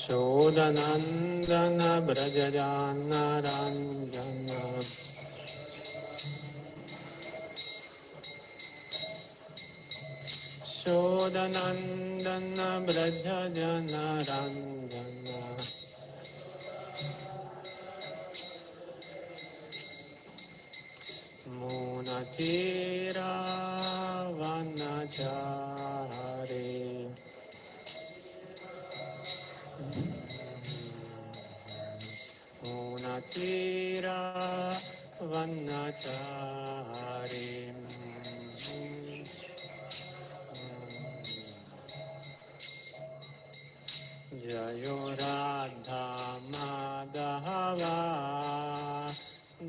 शोदनन्दन व्रजजानरञ्जन शोदनन्दन व्रजजनरञ्जन मूनतीरावनचारे मूनतीरावनचारे जयो राधा माधवा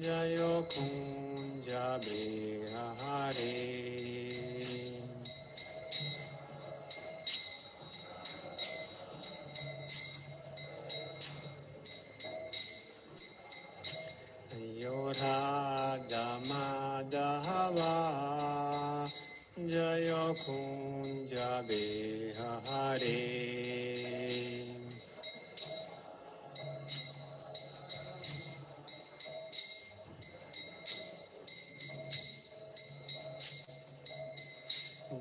जयो कुञ्ज बिहारी जयो राधा माधवा जयो कुञ्ज बिहारी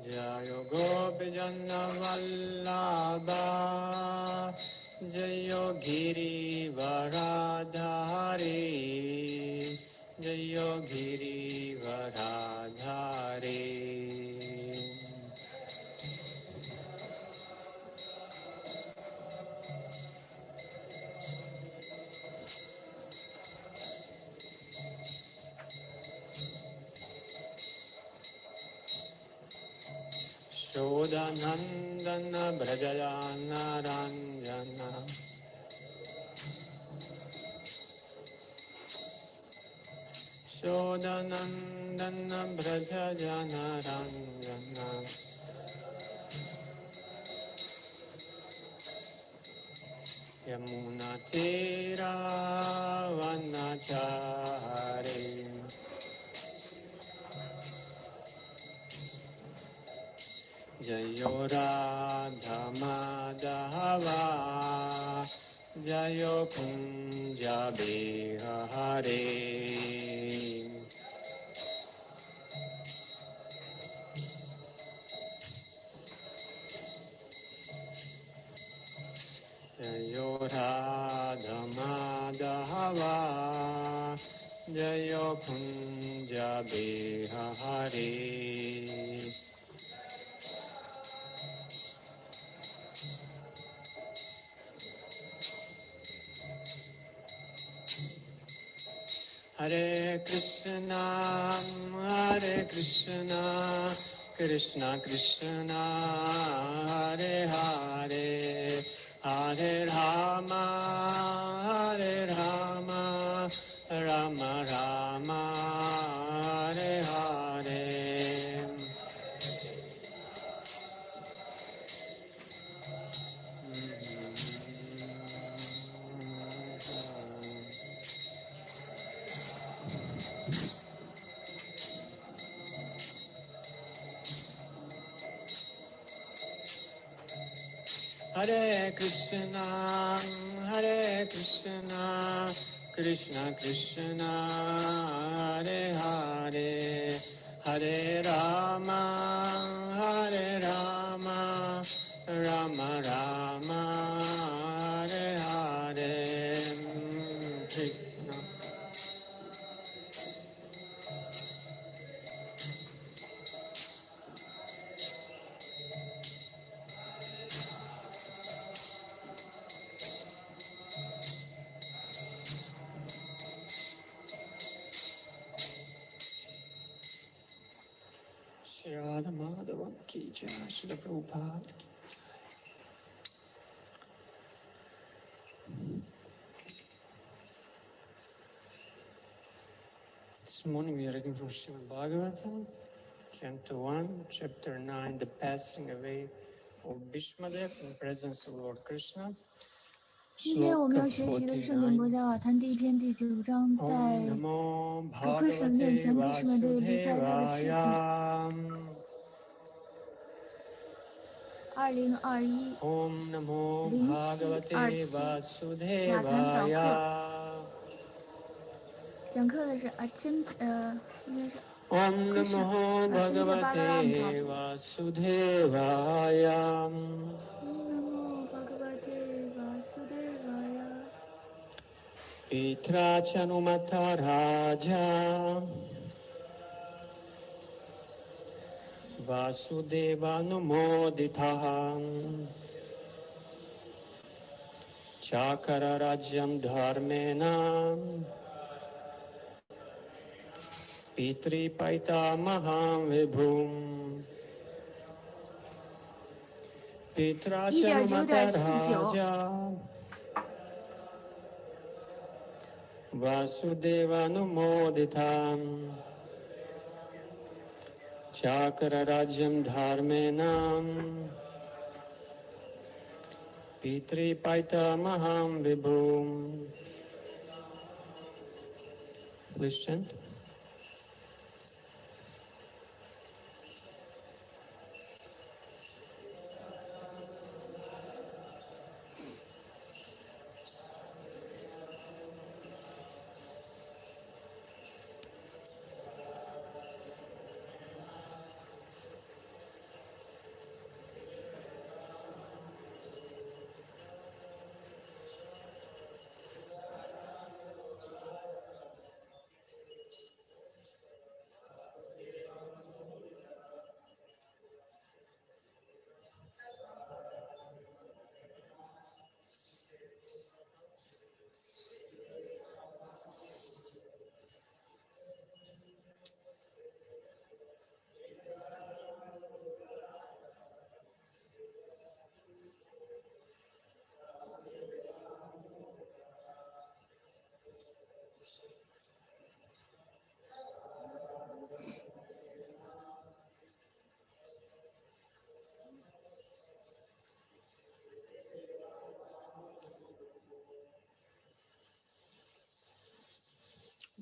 जय गोपीजनवल्लभा जय गिरिवराधारी जय गिरिवराधारी शोदनन्दन व्रजजानरञ्जन शोदनन्दन व्रजजानरञ्जन यमुनातीरावनचारे जयो राधा माधवा जयो कुञ्ज बिहारी जयो राधा माधवा जयो कुञ्ज बिहारी हरे कृष्णा कृष्णा कृष्णा हरे हरे हरे राम राम राम हरे हरे हरे कृष्णा कृष्णा कृष्णा हरे हरे हरे राम राम राम हरे हरे कृष्ण श्री राधा माधव की जय श्री प्रभुपाद की This morning we are reading from Srimad Bhagavatam, Canto 1, Chapter 9, The Passing Away of Bhishmadev in presence of Lord Krishna. 今天我们要学习的是圣典博伽瓦坛第一篇第9章，在葛克神面前，比什么对离开他的父亲。2021 Om Namo Bhagavate 0727雅坛早 Vasudevaya. 课，讲课的是应该是 Om Krishna Namo Achyuta Balaram Bhagavate Prabhu。 Vasudevaya. Namo Bhagavate Vasudevaya. Pitra Chanumata Raja Vasudeva Numoditaham Chakara Rajyam Dharmena Pitri Paita Maham Vibhum Pitra Chanumata 1.9.49 Raja Vasudeva Numoditam Chakra Rajyam Dharmenam Pitri Paita Maham Vibhum. Please chant.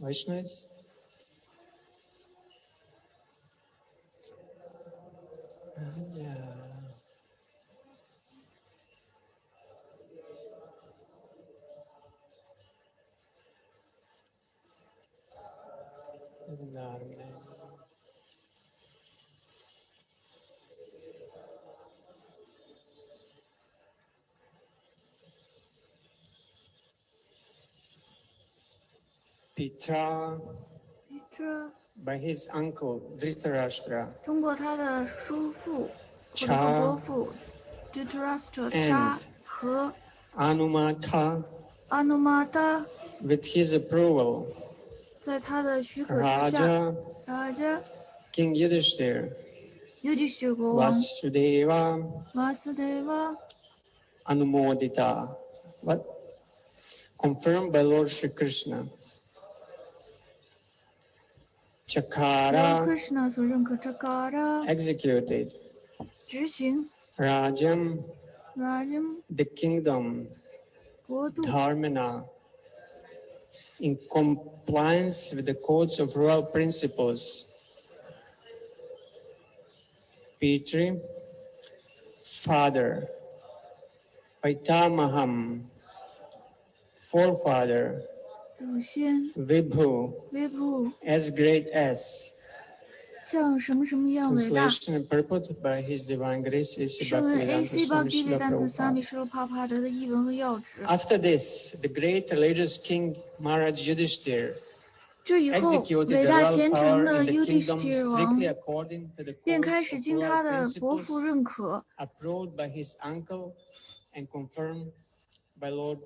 Vaishnavas. Pitra, by his uncle Dhritarashtra, 通过他的叔父或者说伯父 Dhritarashtra 查和 Anumata, Anumata with his approval, 在他的许可之下 Raja King Yudhishthir, Yudhishthir 国王 Vasudeva Vasudeva Anumodita, what? Confirmed by Lord Shri Krishna. 由 Chakara Krishna 所认可 Chakara executed. 执行 Rajam Rajam the kingdom 国度 Dharmana in compliance with the codes of royal principles. Pitri, father. Paitamaham, forefather. 祖先 Vibhu, Vibhu as great as. 像什么什么样伟大。 Translation and purport by His Divine Grace A.C. 圣人 Bhaktivedanta A.C. Swami Srila Bhaktivedanta Swami Prabhupada. Srila Prabhupada的译文和要旨。 After this, the great religious king Maharaj Yudhishthir 这以后， executed 伟 the 大 royal 虔诚 power 的 in the kingdom Yudhishthir 王 strictly according to the 便 codes 开始 of 经他 royal 的伯父 principles 认可， approved by his uncle and confirmed by Lord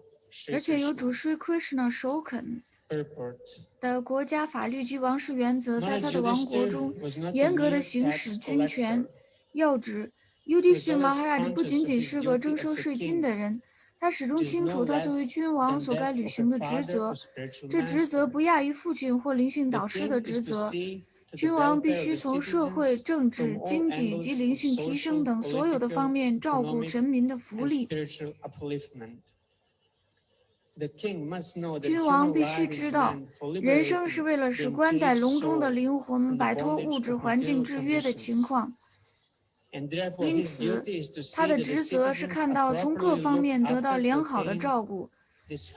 而 Shri 且由 Krishna. 主Sri Krishna 首肯 Purport. 的国家法律及王室原则，在 Maharaj 他的王国 Yudhishthir 中 was not a 严格的 mere 行使 tax 军权 collector. 要旨。 He was Yudhishthir always Maharaj 不 conscious 仅 of 仅 his 是个 duty 征 as 收 a 税金 king, 的人，他始终 which is 清 no 楚他作为 less 君王 than 所该 that 履 of 行 a 的职 father 责。 or spiritual 这职责 master. 不亚于父亲或灵性 The 导师的 king 职 is to 责。 see to the 君王必 welfare of 须 the 从社会、 citizens 政 from 治、 all 经济及 angles 灵 of 性提升 social, 等所有的方 political, 面照顾 economic, 臣民的福 and 利。 spiritual upliftment. The king must know that 君王 human 必须 life 知 is 道， meant for 人生 liberating 是为了 the 使关在 engaged 笼中的 soul 灵魂 from the 摆脱物 bondage 质 of 环境 material 制约的情 conditions. 况。因此，他的职责是看到从各方面得到良好的照顾，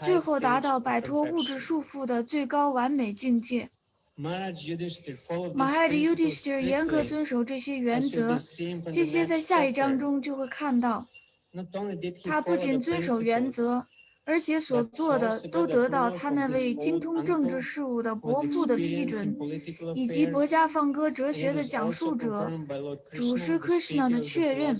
最后达到摆脱物质束缚的最高完美境界。Maharaj Yudhishthir严格遵守这些原则，这些在下一章中就会看到。他不仅遵守原则，而且所做的都得到他那位精通政治事务的伯父的批准，以及博伽放歌哲学的讲述者主师 Krishna 的确认。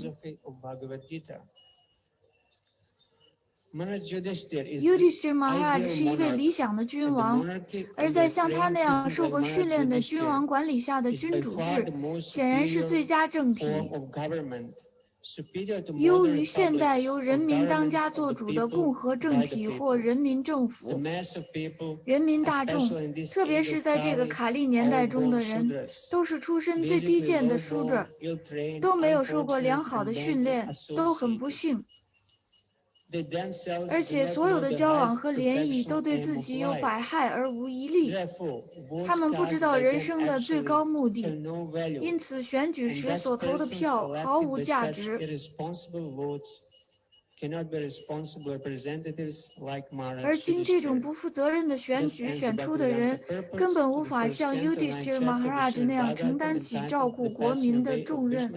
Yudhishthir Maharaj 是一位理想的君王，而在像他那样受过训练的君王管理下的君主制，显然是最佳政体，优于现代由人民当家作主的共和政体或人民政府。人民大众，特别是在这个卡利年代中的人，都是出身最低贱的书者，都没有受过良好的训练，都很不幸。而且所有的交往和联谊都对自己有百害而无一利，他们不知道人生的最高目的，因此选举时所投的票毫无价值。而经这种不负责任的选举选出的人，根本无法像 Yudhishthir Maharaj 那样承担起照顾国民的重任。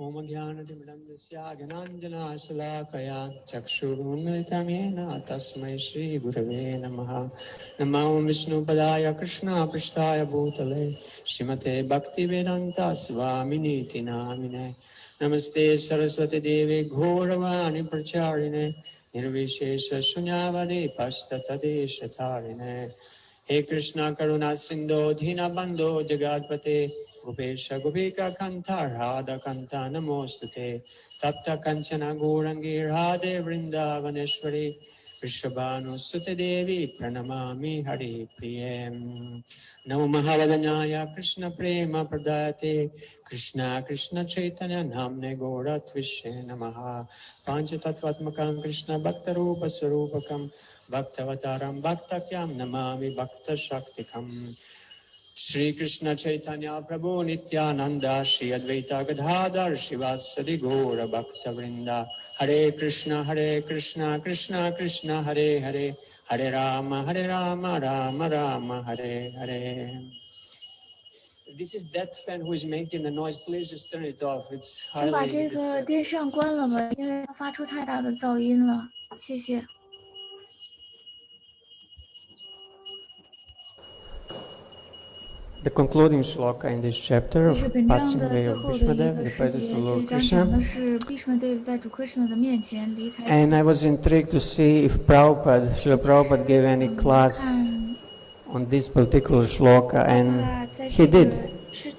Om Jnanatimirandasya Gananjanashalaakaya Chakshurunmithamena Tasmai Shri Gurave Namaha Namo Vishnu Padaya Krishna Prishtaya Bhutale Srimate Bhaktivedanta Swaminiti Namine Namaste Saraswati Devi Ghoravani Pracharine Nirvishesha Shunyavadi Pastatadeshatarine He Krishna Karuna Sindho Dhina Bandho Jagatpate Gopesha Gopika Kanta Radha Kanta Namostute Tapta Kanchana Gourangi Radhe Vrindavaneshwari Vrishabhanu Sute Devi Pranamami Hari Priyam Namo Mahavadanyaya Krishna Prema Pradayate Krishna Krishna Chaitanya Namne Gaurat Vishe Namaha Panchatattvatmakam Krishna Bhakta Rupa Swarupakam Bhaktavataram Bhaktakyam Namami Bhakta Shaktikam Shri Krishna Chaitanya Prabhu Nityananda Shri Advaita Gadadhar Shivasadi Gaura Bhakta Vrinda Hare Krishna Krishna Krishna Hare Hare Hare Rama Rama Rama Hare Hare. This is that fan who is making the noise. Please just turn it off. It's 请把这个电扇关了吧，因为它发出太大的噪音了。谢谢。The concluding shloka in this chapter of passing away of Bhishmadev, the presence of Lord Krishna. And I was intrigued to see if Srila Prabhupada gave any class on this particular shloka, and he did.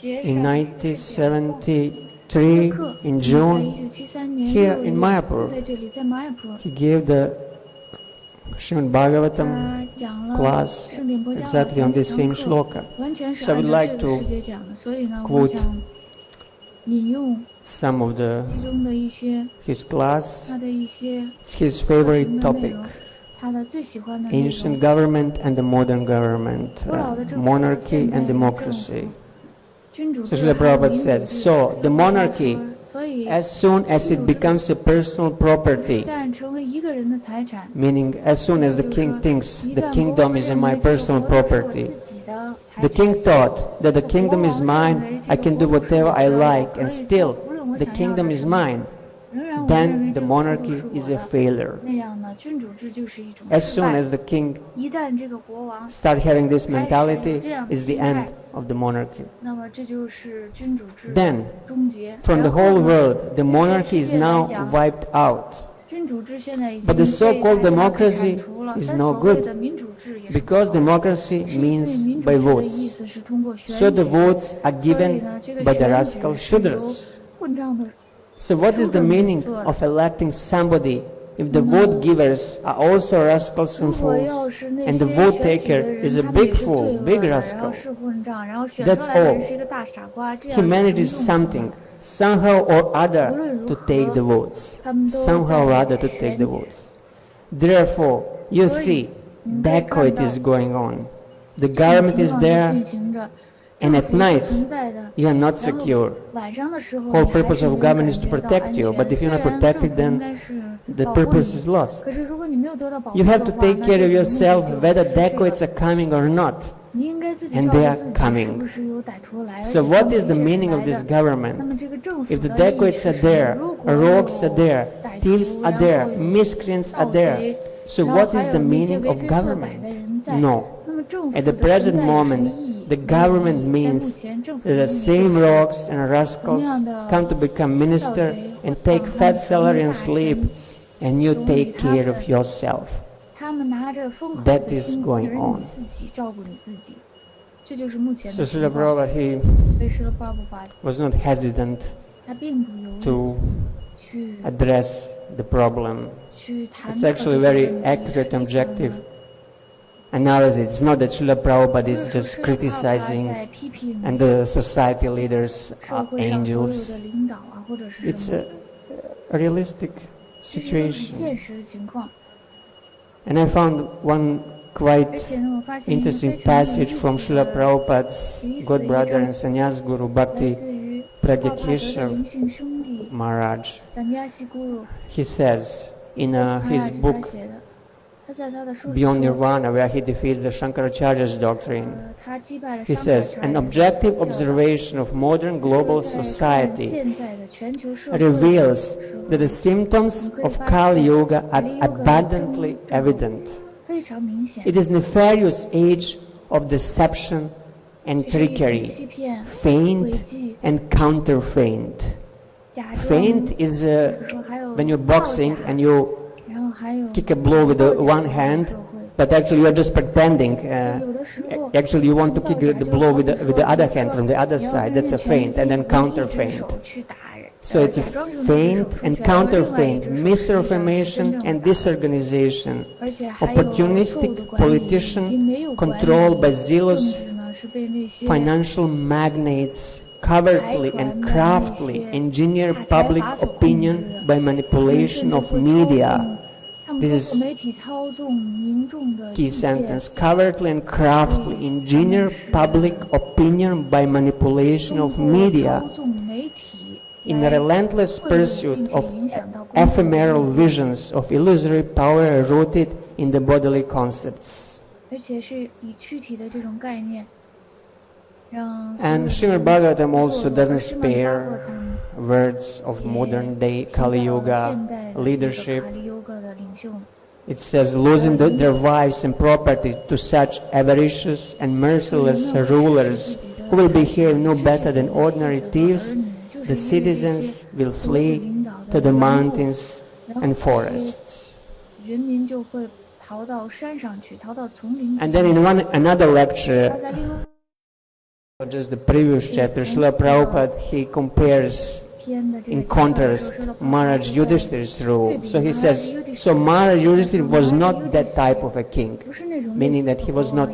In 1973, in June, here in Mayapur, he gave the Srimad Bhagavatam class exactly on this same shloka. So I would like to quote some of his class. It's his favorite topic. Ancient government and the modern government, monarchy and democracy. So Srila Prabhupada said, so the monarchy, as soon as it becomes a personal property, meaning as soon as the king thinks the kingdom is my personal property, the king thought that the kingdom is mine, I can do whatever I like, and still the kingdom is mine, then the monarchy is a failure. As soon as the king start having this mentality, is the end of the monarchy. Then, from the whole world, the monarchy is now wiped out. But the so-called democracy is no good, because democracy means by votes. So the votes are given by the rascal Shudras. So what is the meaning of electing somebody if the vote givers are also rascals and fools, and the vote taker is a big fool, big rascal? That's all. Humanity is something, somehow or other, to take the votes. Somehow or other to take the votes. Therefore, you see, dacoity is going on. the government is there, and at night you are not secure. Whole purpose of government is to protect you, but if you're not protected, then the purpose is lost. You have to take care of yourself whether dacoits are coming or not, and they are coming. So what is the meaning of this government? If the dacoits are there, rogues are there, thieves are there, miscreants are there, so what is the meaning of government? No. At the present moment, the government means that the same rogues and rascals come to become minister and take fat salary and sleep, and you take care of yourself. That is going on. So Srila Prabhupada, he was not hesitant to address the problem. It's actually very accurate and objective analysis. It's not that Srila Prabhupada is just criticizing and the society leaders are angels. It's a realistic situation. And I found one quite interesting passage from Srila Prabhupada's good brother and sannyas guru Bhakti Pragyakeshav Maharaj. He says in his book Beyond Nirvana, where he defeats the Shankaracharya's doctrine, he says, an objective observation of modern global society reveals that the symptoms of Kali Yuga are abundantly evident. It is nefarious age of deception and trickery, feint and counterfeint. Feint is when you're boxing and you kick a blow with the one hand, but actually you are just pretending. Actually you want to kick the blow with the other hand from the other side. That's a feint, and then counter feint. So it's a feint and counter feint, misinformation and disorganization, opportunistic politician controlled by zealous financial magnates, covertly and craftily engineer public opinion by manipulation of media. This is key sentence. Covertly and craftily engineer public opinion by manipulation of media in a relentless pursuit of ephemeral visions of illusory power rooted in the bodily concepts. And Srimad Bhagavatam also doesn't spare words of modern day Kali Yuga leadership. It says, losing their wives and property to such avaricious and merciless rulers who will behave no better than ordinary thieves, the citizens will flee to the mountains and forests. And then in another lecture, just the previous chapter, Srila Prabhupada, he compares in contrast Maharaj Yudhishthira's rule. So he says, so Maharaj Yudhishthira was not that type of a king, meaning that he was not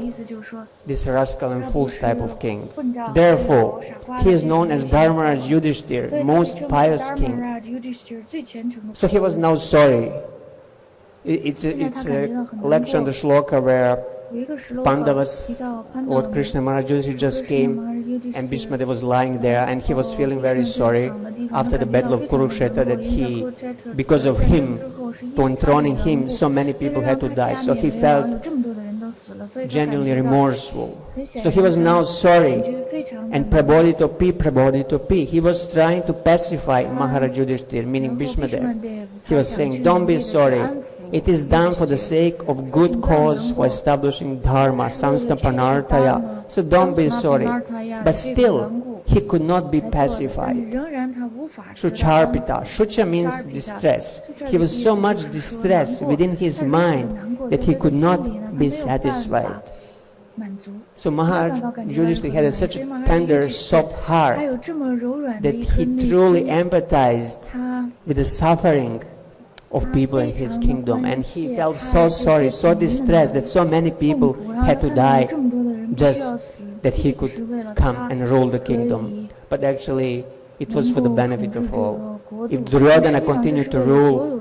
this rascal and fool's type of king. Therefore, he is known as Dharmaraj Yudhishthira, most pious king. So he was now sorry. It's a lecture on the shloka where Pandavas, Lord Krishna, Maharaj Yudhishthira just came, and Bhishma was lying there, and he was feeling very sorry after the battle of Kurukshetra that because of him, to enthroning him, so many people had to die. So he felt genuinely remorseful. So he was now sorry, and Prabodhitopi, he was trying to pacify Maharaj Yudhishthira, meaning Bhishma. He was saying, don't be sorry. It is done for the sake of good cause for establishing dharma, samstapanartaya. So don't be sorry. But still, he could not be pacified. Shucharpita. Shucha means distress. He was so much distressed within his mind that he could not be satisfied. So Maharaj Yudhishthira had such a tender, soft heart that he truly empathized with the suffering of people in his kingdom, and he felt so sorry, so distressed that so many people had to die just that he could come and rule the kingdom. But actually it was for the benefit of all. If Duryodhana continued to rule,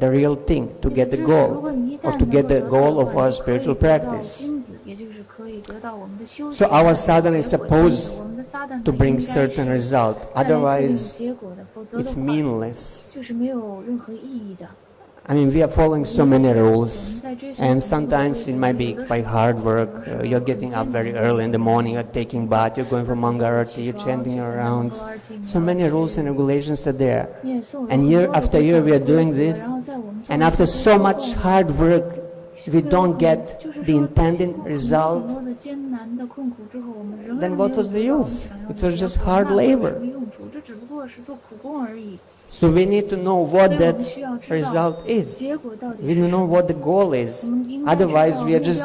the real thing, to get the goal, or to get the goal of our spiritual practice. So our sadhana is supposed to bring certain result, otherwise it's meaningless. I mean, we are following so many rules, and sometimes it might be quite hard work. You're getting up very early in the morning, you're taking bath, you're going for Mangarati, you're chanting your rounds. So many rules and regulations are there. And year after year we are doing this, and after so much hard work, we don't get the intended result. Then what was the use? It was just hard labor. So we need to know what that result is. We need to know what the goal is. Otherwise, we are just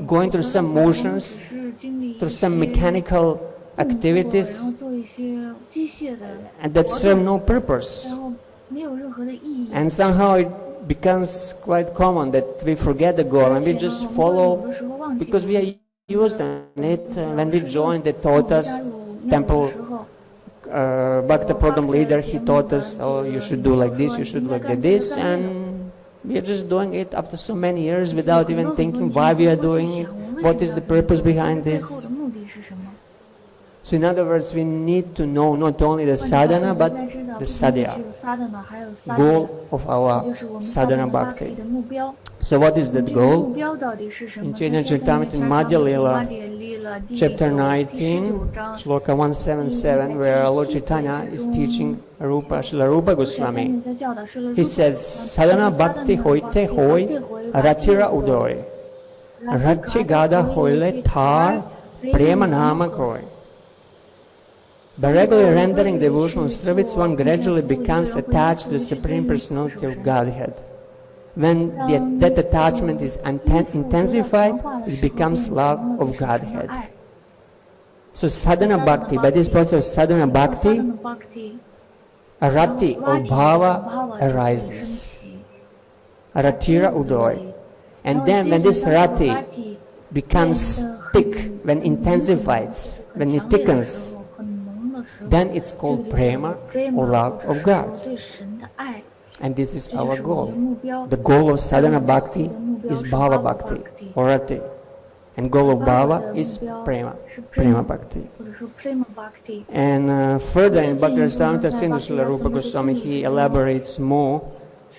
going through some motions, through some mechanical activities, and that serve no purpose. And somehow it becomes quite common that we forget the goal and we just follow because we are used on it. When we joined, they taught us temple. Bhakta program leader, he taught us, oh, you should do like this, you should do like this, and we are just doing it after so many years without even thinking why we are doing it, what is the purpose behind this. So in other words, we need to know not only the sadhana, but the sadhya, goal of our sadhana bhakti. So what is that goal? In Chaitanya Charitamrita Madhya Lila, chapter 19, shloka 177, where Lord Chaitanya is teaching Srila Rupa Goswami. He says, sadhana bhakti hoite hoi ratira udoy, ratchi gada hoile thar prema nama koi. By regularly rendering devotional service, one gradually becomes attached to the Supreme Personality of Godhead. When that attachment is intensified, it becomes love of Godhead. So sadhana bhakti, by this process of sadhana bhakti, a rati or bhava arises. A ratira udoy. And then when this rati becomes thick, when intensifies, when it thickens, then it's called prema or love of God. And this is our goal. The goal of sadhana bhakti is bhava bhakti or rati. And goal of bhava is prema bhakti. And further in Bhakti Rasamrita Sindhu, Srila Rupa Goswami, he elaborates more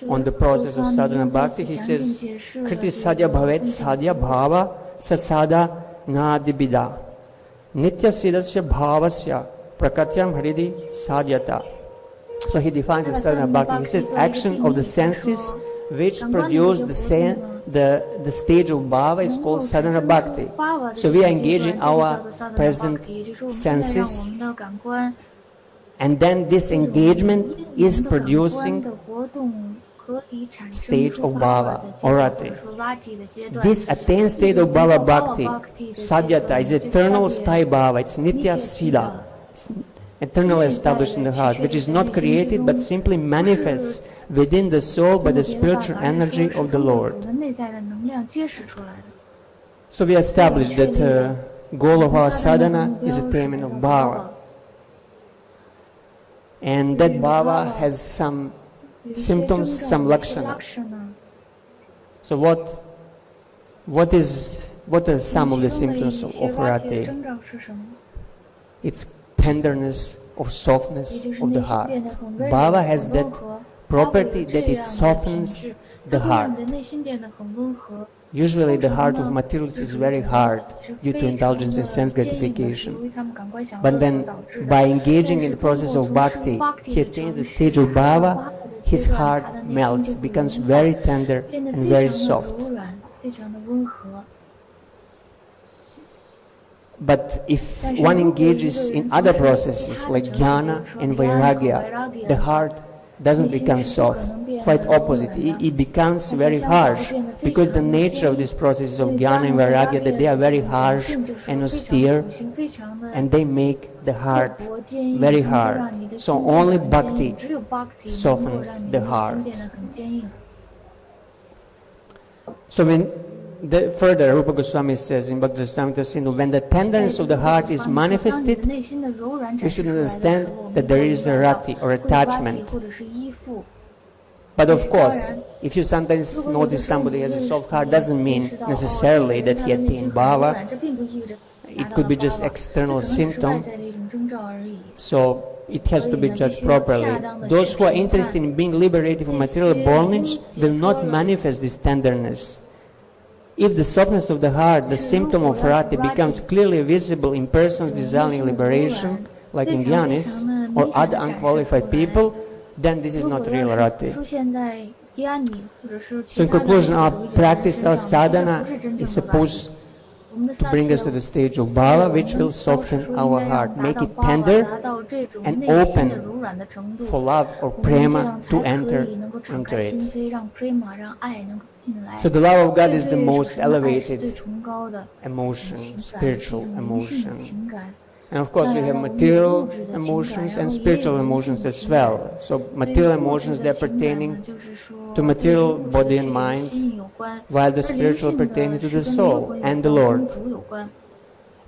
on the process of sadhana bhakti. He says, Kriti sadhya bhavet sadhya bhava sasada nadibida nitya siddhasya bhavasya prakatyam haridi sadhyata. So he defines the sadhana bhakti. He says action of the senses which produce the stage of bhava is called sadhana bhakti. So we are engaging our present senses, and then this engagement is producing stage of bhava or rati. This attained state of bhava bhakti, sadhyata, is eternal sthai bhava. It's nitya siddha, eternally established in the heart, which is not created but simply manifests within the soul by the spiritual energy of the Lord. So we established that the goal of our sadhana is attainment of bhava. And that bhava has some symptoms, some lakshana. So what are some of the symptoms of rati? It's tenderness or softness of the heart. Bhava has that property that it softens the heart. Usually the heart of materialists is very hard due to indulgence in sense gratification. But when by engaging in the process of bhakti, he attains the stage of bhava, his heart melts, becomes very tender and very soft. But if one engages in other processes like jnana and vairagya, the heart doesn't become soft. Quite opposite, it becomes very harsh, because the nature of these processes of jnana and vairagya, that they are very harsh and austere, and they make the heart very hard. So only bhakti softens the heart. So further, Rupa Goswami says in Bhakti Rasamrita Sindhu, when the tenderness of the heart is manifested, we should understand that there is a rati or attachment. But of course, if you sometimes notice somebody has a soft heart, doesn't mean necessarily that he attained bhava. It could be just external symptom. So it has to be judged properly. Those who are interested in being liberated from material bondage will not manifest this tenderness. If the softness of the heart, the symptom of rati, becomes clearly visible in persons desiring liberation, like in Gyanis or other unqualified people, then this is not real rati. So in conclusion, our practice, our sadhana, is supposed to bring us to the stage of bhava, which will soften our heart, make it tender and open for love or prema to enter into it. So the love of God is the most elevated emotion, spiritual emotion. And of course we have material emotions and spiritual emotions as well. So material emotions, they're pertaining to material body and mind, while the spiritual pertaining to the soul and the Lord.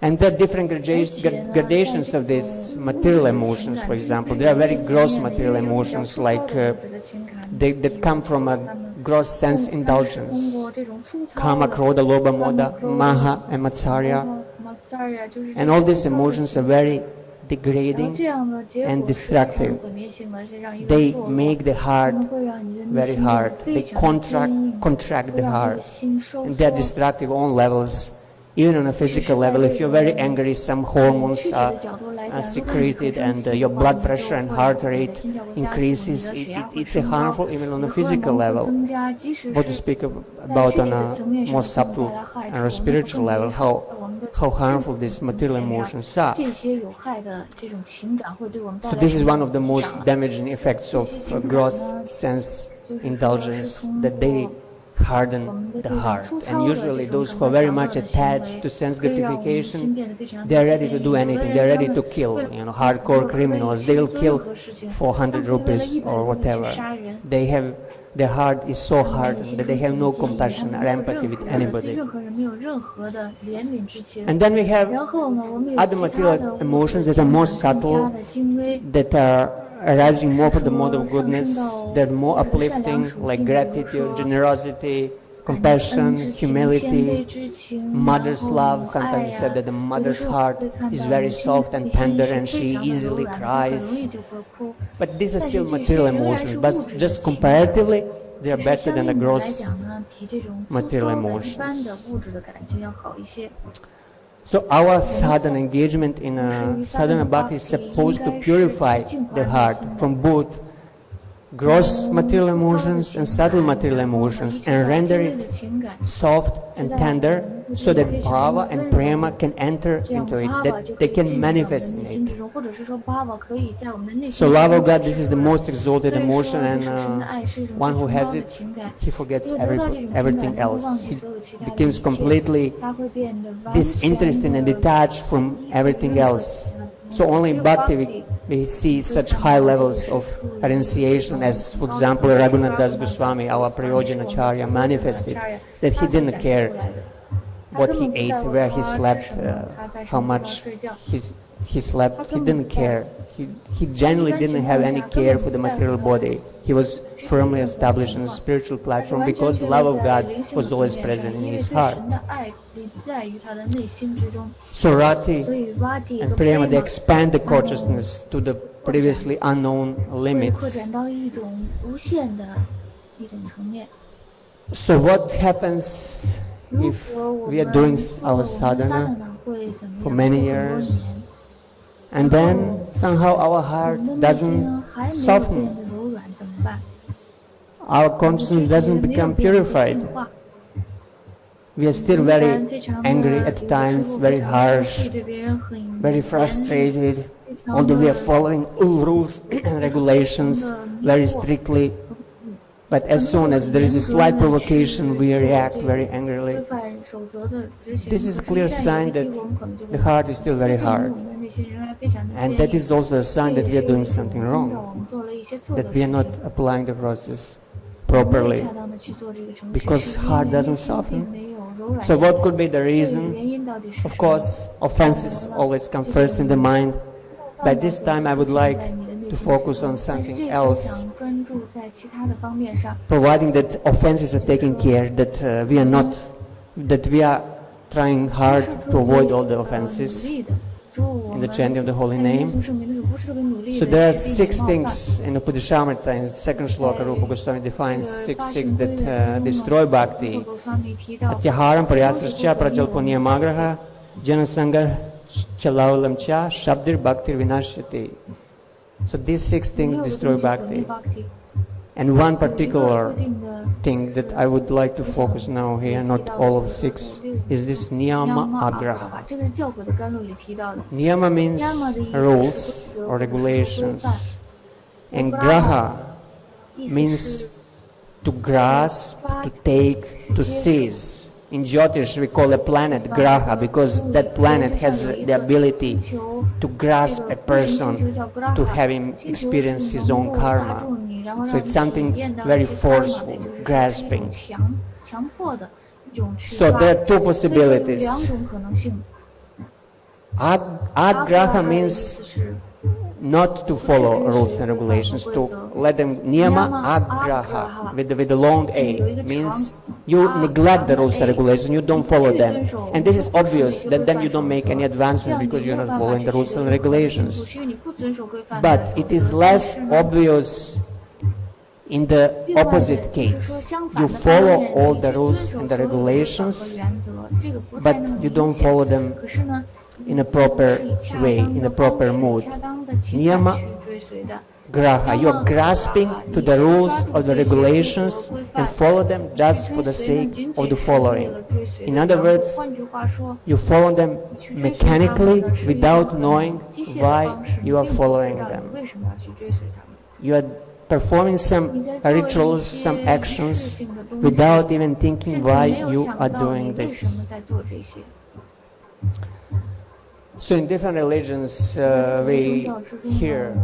And there are different gradations of these material emotions, for example. There are very gross material emotions, like that come from a gross sense indulgence. Kama, Krodha, Lobha, Moda, Maha, and Matsarya. And all these emotions are very degrading and destructive. They make the heart very hard. They contract the heart. And they are destructive on levels. Even on a physical level, if you're very angry, some hormones are secreted and your blood pressure and heart rate increases. It's a harmful even on a physical level. But to speak about on a more subtle and a spiritual level, how harmful these material emotions are. So this is one of the most damaging effects of gross sense indulgence, that they harden the heart. And usually those who are very much attached to sense gratification, they are ready to do anything. They are ready to kill, hardcore criminals. They will kill for 100 rupees or whatever. Their heart is so hardened that they have no compassion or empathy with anybody. And then we have other material emotions that are more subtle, that are arising more from the mode of goodness, they're more uplifting, like gratitude, generosity, compassion, humility, mother's love. Sometimes you said that the mother's heart is very soft and tender and she easily cries. But these are still material emotions, but just comparatively, they are better than the gross material emotions. So our sadhana, engagement in sadhana bhakti, is supposed to purify the heart from both gross material emotions and subtle material emotions, and render it soft and tender, so that bhava and prema can enter into it, that they can manifest in it. So love of God, this is the most exalted emotion, and one who has it, he forgets everything else. He becomes completely disinterested and detached from everything else. So only in bhakti we see such high levels of renunciation, as, for example, Raghunath Das Goswami, our Prayojanacharya, manifested that he didn't care what he ate, where he slept, how much he slept. He didn't care. He genuinely didn't have any care for the material body. He was firmly established on a spiritual platform because the love of God was always present in his heart. So rati and prema, they expand the consciousness to the previously unknown limits. So what happens if we are doing our sadhana for many years, and then somehow our heart doesn't soften, our consciousness doesn't become purified? We are still very angry at times, very harsh, very frustrated, although we are following all rules and regulations very strictly. But as soon as there is a slight provocation, we react very angrily. This is a clear sign that the heart is still very hard. And that is also a sign that we are doing something wrong, that we are not applying the process properly, because heart doesn't soften. So what could be the reason? Of course, offenses always come first in the mind. By this time I would like to focus on something else, providing that offenses are taken care, that we are trying hard to avoid all the offenses in the chanting of the holy name. So there are 6 things in Upadeshamrita, in the second shloka, Rupa Goswami defines 6 that destroy bhakti. Atyaharam paryasrascha prajalpo niyamagraha janasanga chalaulam cha shabdir bhaktir vinashyati. So these 6 things destroy bhakti. And one particular thing that I would like to focus now here, not all of 6, is this niyama agraha. Niyama means rules or regulations, and graha means to grasp, to take, to seize. In Jyotish we call a planet graha because that planet has the ability to grasp a person, to have him experience his own karma. So it's something very forceful, grasping. So there are 2 possibilities. Agraha means not to follow rules and regulations, to let them, niyama agraha, with the long A, means you neglect the rules and regulations, you don't follow them. And this is obvious that then you don't make any advancement because you're not following the rules and regulations. But it is less obvious in the opposite case. You follow all the rules and the regulations, but you don't follow them in a proper way, in a proper mood. Niyama graha, you are grasping to the rules or the regulations and follow them just for the sake of the following. In other words, you follow them mechanically without knowing why you are following them. You are performing some rituals, some actions without even thinking why you are doing this. So in different religions we hear,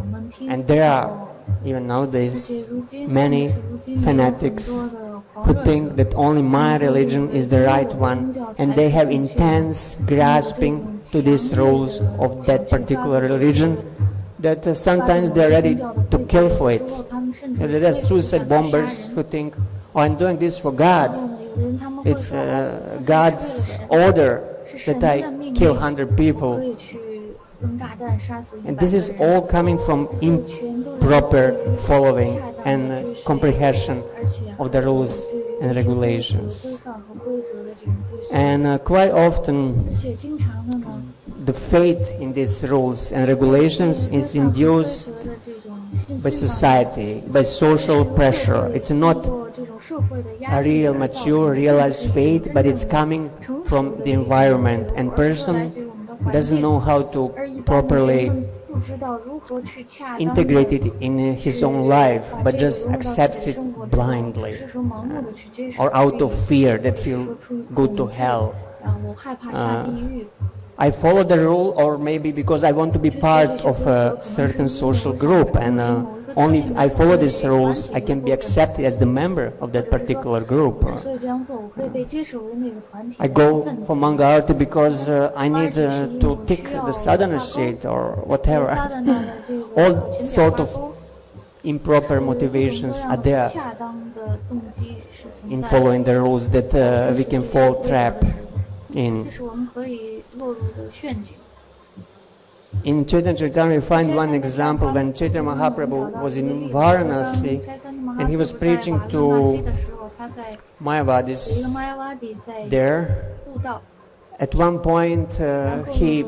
and there are even nowadays many fanatics who think that only my religion is the right one, and they have intense grasping to these rules of that particular religion, that sometimes they are ready to kill for it. There are suicide bombers who think, oh, I'm doing this for God. It's God's order that I kill 100 people. And this is all coming from improper following and comprehension of the rules and regulations. And quite often the faith in these rules and regulations is induced by society, by social pressure. It's not a real, mature, realized faith, but it's coming from the environment, and person doesn't know how to properly integrate it in his own life, but just accepts it blindly or out of fear that he'll go to hell. I follow the rule, or maybe because I want to be part of a certain social group, and only if I follow these rules I can be accepted as the member of that particular group. I go for Manga Arati because I need to tick the sadhana sheet or whatever. All sort of improper motivations are there in following the rules that we can fall trap in. In Chaitanya Charitamrita we find one example when Chaitanya Mahaprabhu was in Varanasi and he was preaching to Mayavadis there. At one point he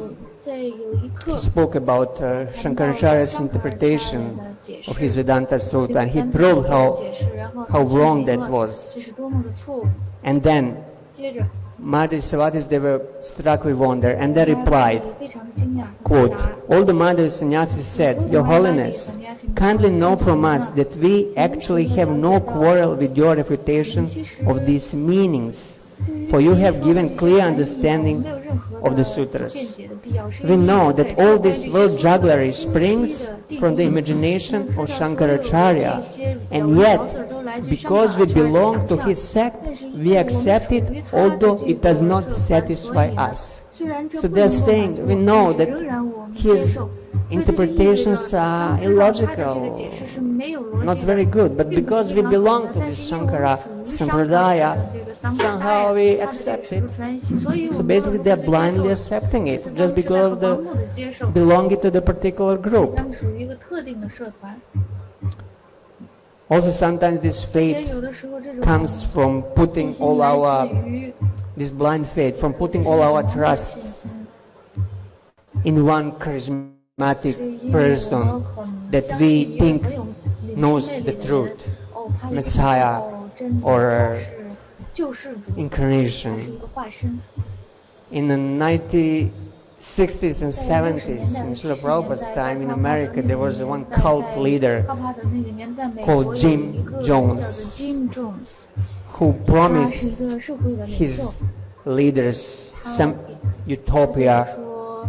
spoke about Shankaracharya's interpretation of his Vedanta Sutra, and he proved how wrong that was. And then Madhya they were struck with wonder, and they replied, quote, all the Madhya Sannyasis said, Your Holiness, kindly know from us that we actually have no quarrel with your refutation of these meanings, for you have given clear understanding of the sutras. We know that all this world jugglery springs from the imagination of Shankaracharya, and yet, because we belong to his sect, we accept it, although it does not satisfy us. So they're saying, we know that his interpretations are illogical, not very good, but because we belong to this Shankara Sampradaya, somehow we accept it. So basically they are blindly accepting it, just because of the belonging to the particular group. Also sometimes this faith comes from putting all our, this blind faith, from putting all our trust in one charismatic person that we think knows the truth, Messiah or incarnation. In the 1960s and 70s, in Srila Prabhupada's time in America, there was one cult leader called Jim Jones, who promised his leaders some utopia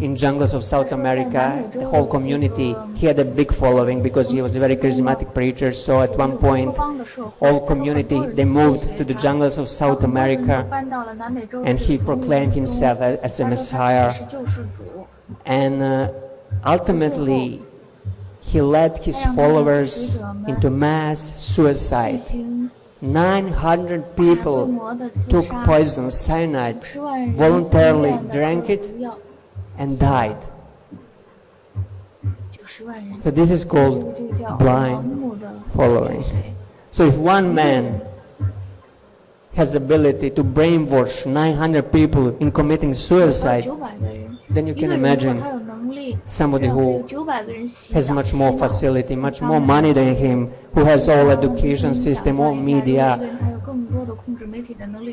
in jungles of South America. The whole community, he had a big following because he was a very charismatic preacher. So at one point, all community, they moved to the jungles of South America, and he proclaimed himself as a Messiah. And ultimately, he led his followers into mass suicide. 900 people took poison, cyanide, voluntarily drank it, and died. So this is called blind following. So if one man has the ability to brainwash 900 people in committing suicide, then you can imagine somebody who has much more facility, much more money than him, who has all education system, all media,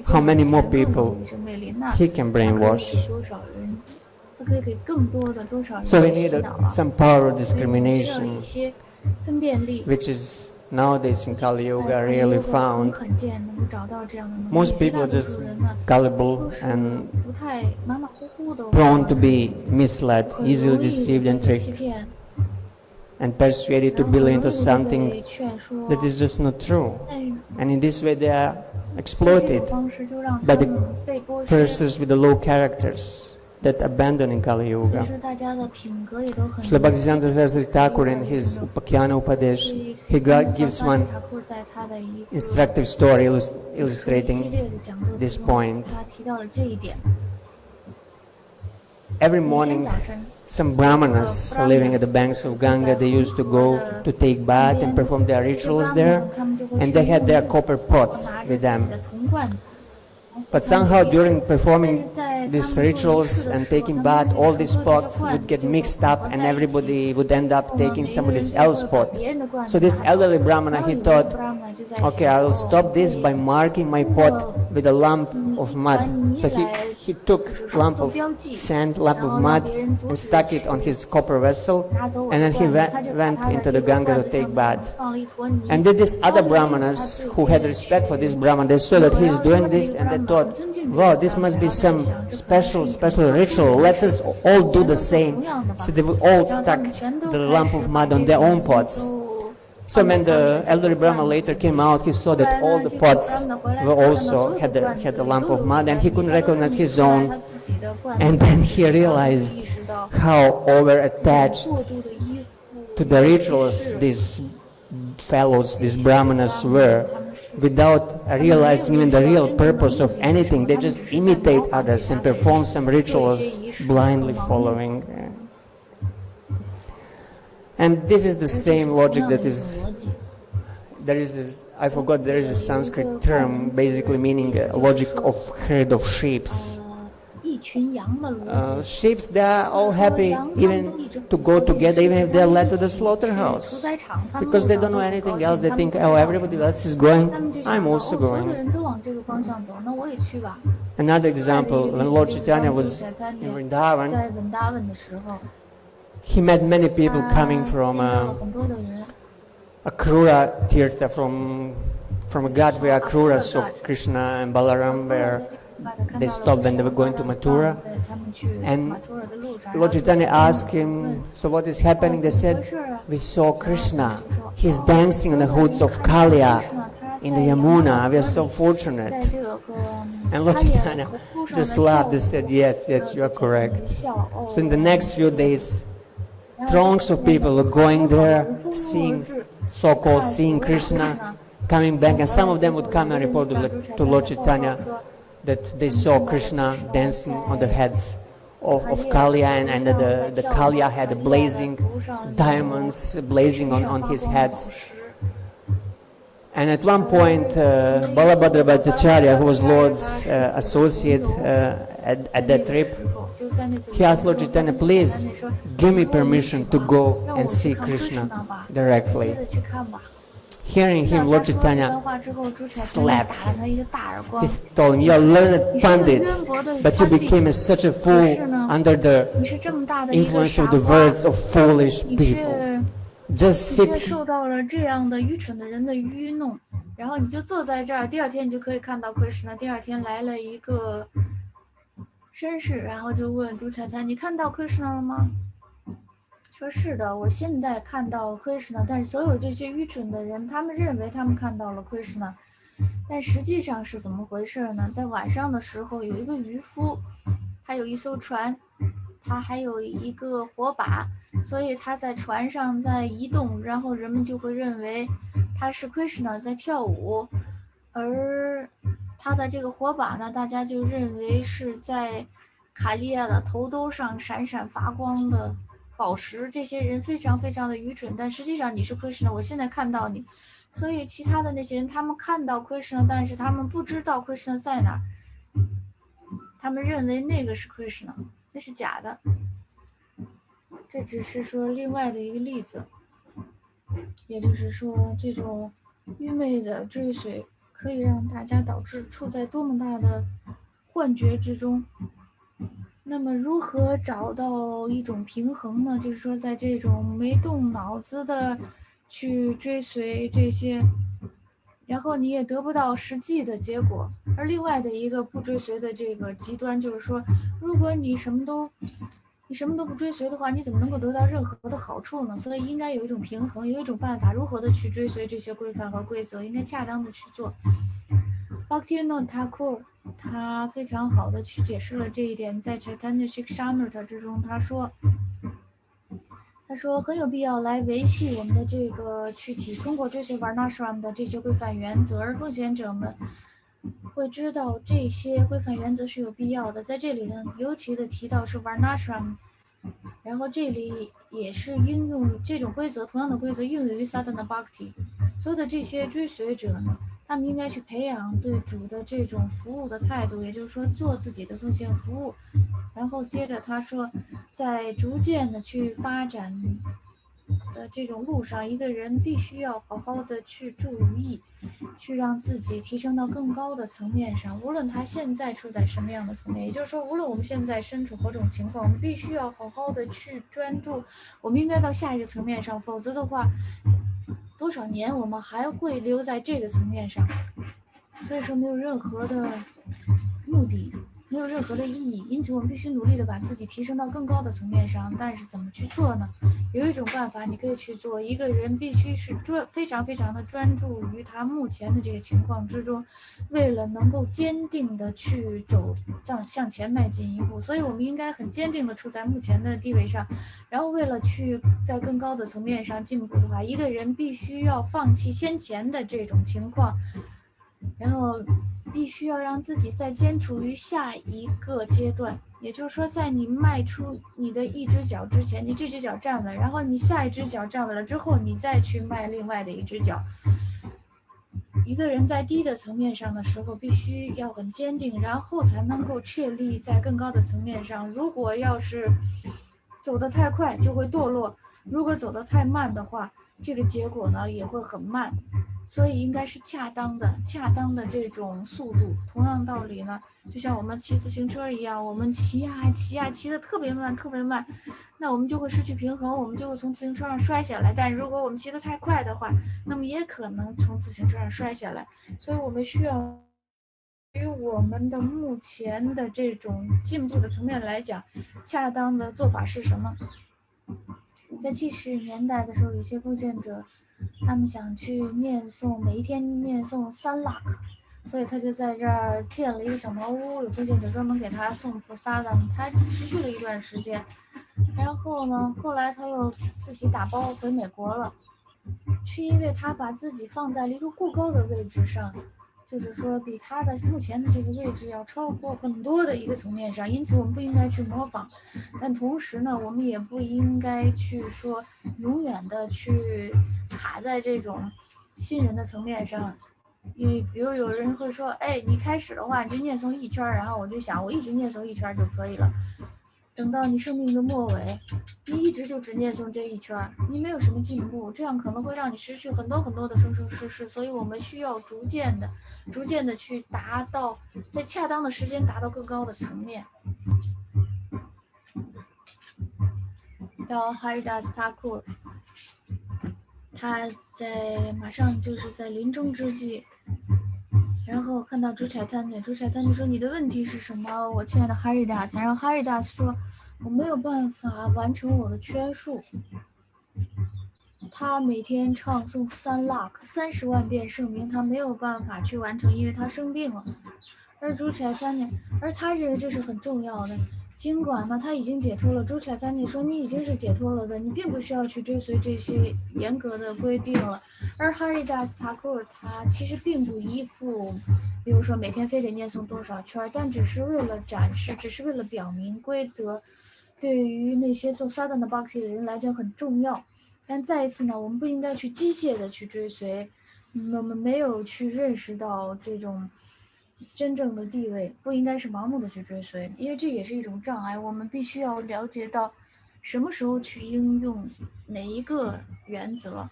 how many more people he can brainwash. So we need some power of discrimination, which is nowadays in Kali Yuga rarely found. Most people are just gullible and prone to be misled, easily deceived and tricked, and persuaded to believe into something that is just not true. And in this way they are exploited by the persons with the low characters that abandon in Kali Yuga. Srila Bhaktisiddhanta Saraswati Thakur in his Upakhyan Upadesh, he gives one instructive story illustrating this point. Every morning, some brahmanas living at the banks of Ganga, they used to go to take bath and perform their rituals there, and they had their copper pots with them. But somehow during performing these rituals and taking bath, all these pots would get mixed up and everybody would end up taking somebody else's pot. So this elderly brahmana, he thought, okay, I will stop this by marking my pot with a lump of mud. So he took lump of sand, lump of mud, and stuck it on his copper vessel, and then he went into the Ganga to take bath. And then these other brahmanas who had respect for this brahman, they saw that he is doing this, and they thought, wow, this must be some special ritual. Let us all do the same. So they all stuck the lump of mud on their own pots. So when the elderly Brahman later came out, he saw that all the pots were also had a lump of mud, and he couldn't recognize his own. And then he realized how over-attached to the rituals these fellows, these Brahmanas were, without realizing even the real purpose of anything. They just imitate others and perform some rituals, blindly following. And this is the same logic that is, there is a Sanskrit term basically meaning a logic of herd of sheep. Sheep, they are all happy even to go together, even if they are led to the slaughterhouse, because they don't know anything else. They think, oh, everybody else is going, I'm also going. Another example, when Lord Chaitanya was in Vrindavan, he met many people coming from Akrura Tirtha, from a ghat where Akruras of Krishna and Balaram, where they stopped when they were going to Mathura. And Lord Chaitanya asked him, so what is happening? They said, we saw Krishna. He's dancing on the hoods of Kalia in the Yamuna. We are so fortunate. And Lord Chaitanya just laughed and said, yes, you are correct. So in the next few days, throngs of people are going there, seeing, so-called seeing Krishna, coming back, and some of them would come and report to Lord Chaitanya that they saw Krishna dancing on the heads of Kalia, and the Kalia had blazing diamonds blazing on his heads. And at one point, Balabhadra Bhattacharya, who was Lord's associate at that trip, he asked Lord Chaitanya, please give me permission to go and see Krishna directly. Hearing him, Lord Chaitanya slapped. He told him, you are learned Pandit, but you became such a fool under the influence of the words of foolish people. Just sit. 受到了这样的愚蠢的人的愚弄，然后你就坐在这儿，第二天你就可以看到Krishna。第二天来了一个绅士，然后就问朱禅禅：“你看到Krishna了吗？”说是的，我现在看到Krishna，但是所有这些愚蠢的人，他们认为他们看到了Krishna，但实际上是怎么回事呢？在晚上的时候，有一个渔夫，他有一艘船，他还有一个火把，所以他在船上在移动，然后人们就会认为他是Krishna在跳舞，而他的这个火把呢，大家就认为是在卡利亚的头兜上闪闪发光的宝石。这些人非常非常的愚蠢，但实际上你是Krishna，我现在看到你。所以其他的那些人，他们看到Krishna，但是他们不知道Krishna在哪儿，他们认为那个是Krishna，那是假的。这只是说另外的一个例子，也就是说，这种愚昧的追随可以让大家导致处在多么大的幻觉之中。那么如何找到一种平衡呢？就是说在这种没动脑子的去追随这些，然后你也得不到实际的结果。而另外的一个不追随的这个极端，就是说如果你什么都不追随的话，你怎么能够得到任何的好处呢？所以应该有一种平衡，有一种办法，如何的去追随这些规范和规则，应该恰当的去做。Bhaktivinoda Thakur 他非常好的去解释了这一点，在 Chaitanya Shikshamrita 之中，他说很有必要来维系我们的这个躯体，通过追随 Varnashram 的这些规范原则，而奉献者们会知道这些规范原则是有必要的。在这里呢，尤其的提到是 Varnashram， 然后这里也是应用这种规则，同样的规则应用于 Sadhana Bhakti。所有的这些追随者呢，他们应该去培养对主的这种服务的态度，也就是说做自己的奉献服务。然后接着他说，在逐渐的去发展的这种路上，一个人必须要好好的去注意，去让自己提升到更高的层面上，无论他现在处在什么样的层面，也就是说无论我们现在身处何种情况，我们必须要好好的去专注，我们应该到下一个层面上，否则的话多少年我们还会留在这个层面上。所以说没有任何的目的，没有任何的意义，因此我们必须努力的把自己提升到更高的层面上。但是怎么去做呢？有一种办法你可以去做，一个人必须是非常非常的专注于他目前的这个情况之中，为了能够坚定的去向前迈进一步。所以我们应该很坚定的处在目前的地位上，然后为了去在更高的层面上进步的话，一个人必须要放弃先前的这种情况，然后必须要让自己再坚处于下一个阶段，也就是说在你迈出你的一只脚之前，你这只脚站稳，然后你下一只脚站稳了之后，你再去迈另外的一只脚。一个人在低的层面上的时候必须要很坚定，然后才能够确立在更高的层面上。如果要是走得太快就会堕落，如果走得太慢的话，这个结果呢也会很慢。所以应该是恰当的这种速度。同样道理呢，就像我们骑自行车一样，我们骑得特别慢，那我们就会失去平衡，我们就会从自行车上摔下来。但如果我们骑得太快的话，那么也可能从自行车上摔下来。所以我们需要与我们的目前的这种进步的层面来讲，恰当的做法是什么？在70年代的时候，有些奉献者他们想去念诵，每一天念诵3 lakh， 所以他就在这儿建了一个小茅屋，有奉献者专门给他送菩萨的。他持续了一段时间，然后呢，后来他又自己打包回美国了，是因为他把自己放在了一个过高的位置上，就是说比他的目前的这个位置要超过很多的一个层面上，因此我们不应该去模仿，但同时呢，我们也不应该去说永远的去卡在这种新人的层面上。因为比如有人会说，哎，你开始的话你就念诵一圈，然后我就想我一直念诵一圈就可以了，等到你生命的末尾，你一直就只念诵这一圈，你没有什么进步，这样可能会让你失去很多很多的生生世世。所以我们需要逐渐的去达到在恰当的时间达到更高的层面。到 Haridas Thakur， 他在马上就是在临终之际，然后看到朱彩丹尼，朱彩丹尼说：“你的问题是什么，我亲爱的 Haridas？” 然后 Haridas 说：“我没有办法完成我的圈数。”他每天唱诵30万遍圣名，他没有办法去完成，因为他生病了。而朱彩丹尼，而他认为这是很重要的。尽管呢，他已经解脱了。朱彩丹尼说：“你已经是解脱了的，你并不需要去追随这些严格的规定了。”而 Haridas Thakur 他其实并不依附，比如说每天非得念诵多少圈，但只是为了展示，只是为了表明规则，对于那些做 Sadhana Bhakti 的人来讲很重要。但再一次呢，我们不应该去机械的去追随，我们没有去认识到这种真正的地位，不应该是盲目的去追随，因为这也是一种障碍。我们必须要了解到什么时候去应用哪一个原则。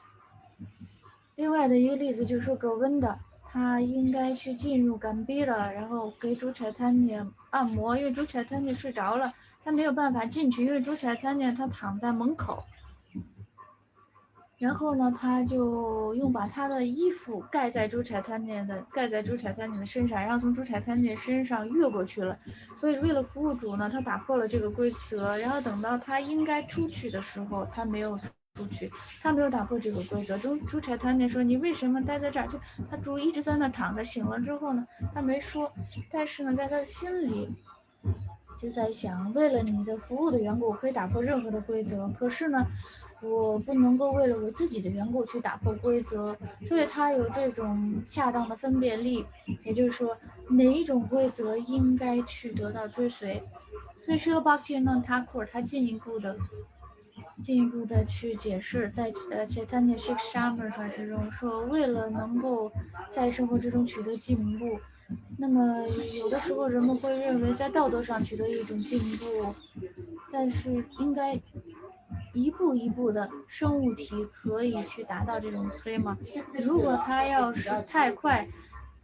另外的一个例子就是说，葛温的他应该去进入甘比了，然后给朱彩丹尼按摩，因为朱彩丹尼睡着了，他没有办法进去，因为朱彩丹尼他躺在门口。然后呢，他就把他的衣服盖在朱彩丹尼的身上，然后从朱彩丹尼身上越过去了。所以为了服务主呢，他打破了这个规则。然后等到他应该出去的时候，他没有出去，他没有打破这个规则。朱彩丹尼说：“你为什么待在这儿？”就他主一直在那躺着，醒了之后呢，他没说，但是呢，在他的心里就在想，为了你的服务的缘故，我可以打破任何的规则。可是呢，我不能够为了我自己的缘故去打破规则，所以他有这种恰当的分辨力，也就是说哪一种规则应该去得到追随。所以Srila Bhaktivinoda Thakur他进一步的去解释，在Chaitanya Charitamrita之中说，为了能够在生活之中取得进步，那么有的时候人们会认为在道德上取得一种进步，但是应该一步一步的生物体可以去达到这种 prema。如果它要是太快，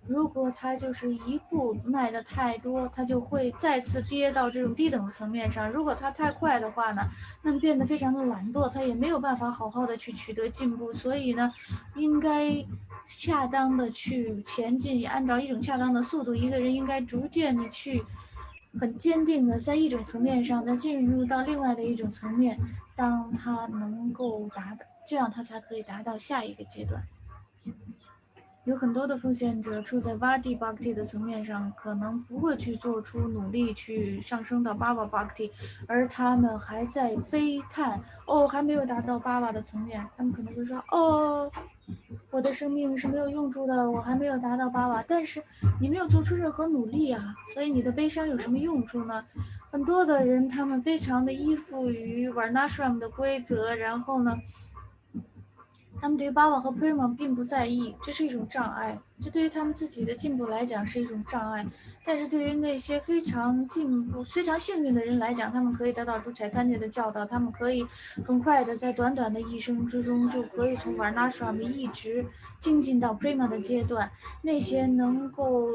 如果它就是一步迈的太多，它就会再次跌到这种低等的层面上。如果它太快的话呢，那么变得非常的懒惰，它也没有办法好好的去取得进步。所以呢，应该恰当的去前进，也按照一种恰当的速度，一个人应该逐渐的去很坚定的在一种层面上再进入到另外的一种层面，当他能够达到，这样他才可以达到下一个阶段。有很多的奉献者处在 Vadi Bhakti 的层面上，可能不会去做出努力去上升到 Bhava Bhakti，而他们还在悲叹，还没有达到 Bhava 的层面，他们可能会说，我的生命是没有用处的，我还没有达到 Bhava，但是你没有做出任何努力啊，所以你的悲伤有什么用处呢？很多的人他们非常的依附于 Varnashram 的规则，然后呢，他们对于 Bhava 和 Prema 并不在意，这是一种障碍。这对于他们自己的进步来讲是一种障碍，但是对于那些非常进步、非常幸运的人来讲，他们可以得到朱彩丹尼的教导，他们可以很快的在短短的一生之中就可以从 Varnashram 一直精进到 Prema 的阶段。那些能够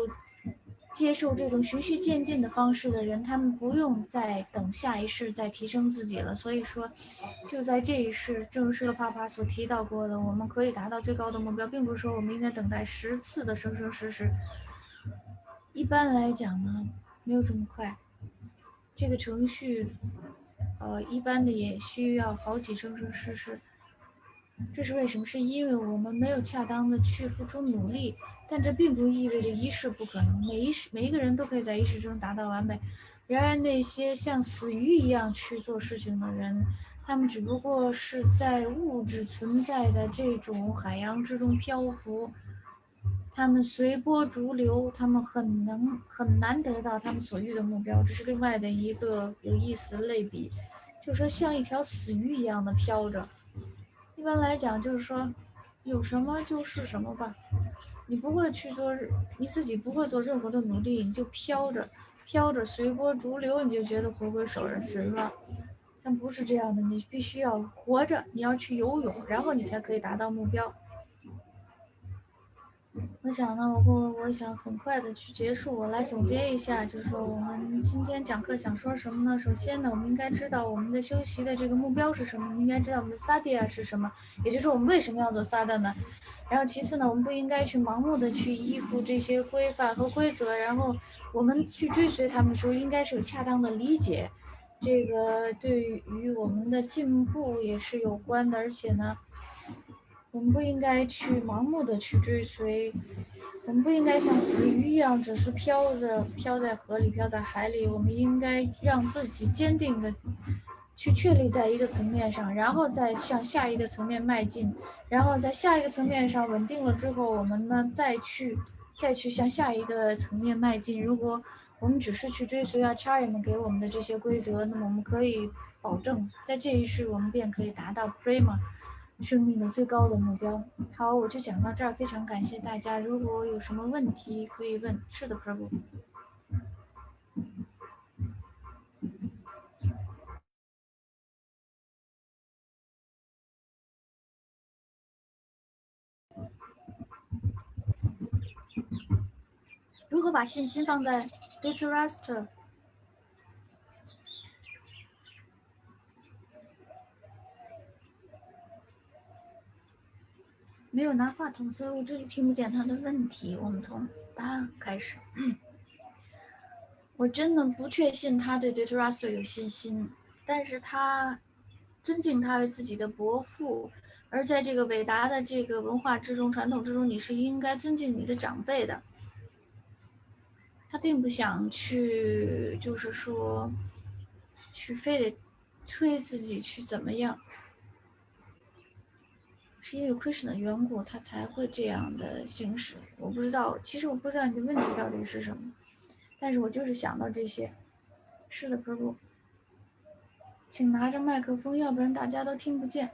接受这种循序渐进的方式的人，他们不用再等下一世再提升自己了。所以说，就在这一世，正如施罗帕帕所提到过的，我们可以达到最高的目标，并不是说我们应该等待10次的生生世世。一般来讲呢，没有这么快。这个程序，一般的也需要好几生生世世。这是为什么？是因为我们没有恰当的去付出努力，但这并不意味着一世不可能。每一个人都可以在一世中达到完美。然而那些像死鱼一样去做事情的人，他们只不过是在物质存在的这种海洋之中漂浮，他们随波逐流，他们很难得到他们所欲的目标。这是另外的一个有意思的类比，就是说像一条死鱼一样的飘着。一般来讲，就是说有什么就是什么吧，你不会去做，你自己不会做任何的努力，你就飘着随波逐流，你就觉得回归手神了。但不是这样的，你必须要活着，你要去游泳，然后你才可以达到目标。我想呢，我想很快的去结束。我来总结一下，就是说我们今天讲课想说什么呢？首先呢，我们应该知道我们的修习的这个目标是什么，我们应该知道我们的萨迪亚是什么，也就是说我们为什么要做萨达呢？然后其次呢，我们不应该去盲目的去依附这些规范和规则，然后我们去追随他们的时候，应该是有恰当的理解，这个对于我们的进步也是有关的，而且呢。我们不应该去盲目的去追随，我们不应该像死鱼一样只是飘在河里，飘在海里。我们应该让自己坚定的去确立在一个层面上，然后再向下一个层面迈进，然后在下一个层面上稳定了之后，我们呢再去向下一个层面迈进。如果我们只是去追随Acharya们给我们的这些规则，那么我们可以保证，在这一世我们便可以达到 Prema。生命的最高的目标。好，我就讲到这儿，非常感谢大家。如果有什么问题可以问。是的，Prabhu。如何把信心放在 Dhritarashtra？没有拿话筒，所以我这里听不见他的问题。我们从答案开始。我真的不确信他对 Dhritarashtra 有信心，但是他尊敬他的自己的伯父，而在这个伟大的这个文化之中、传统之中，你是应该尊敬你的长辈的。他并不想去，就是说，去非得推自己去怎么样，是因为Krishna 的缘故，他才会这样的行使。我不知道，其实我不知道你的问题到底是什么，但是我就是想到这些。是的，Prabhu，请拿着麦克风，要不然大家都听不见。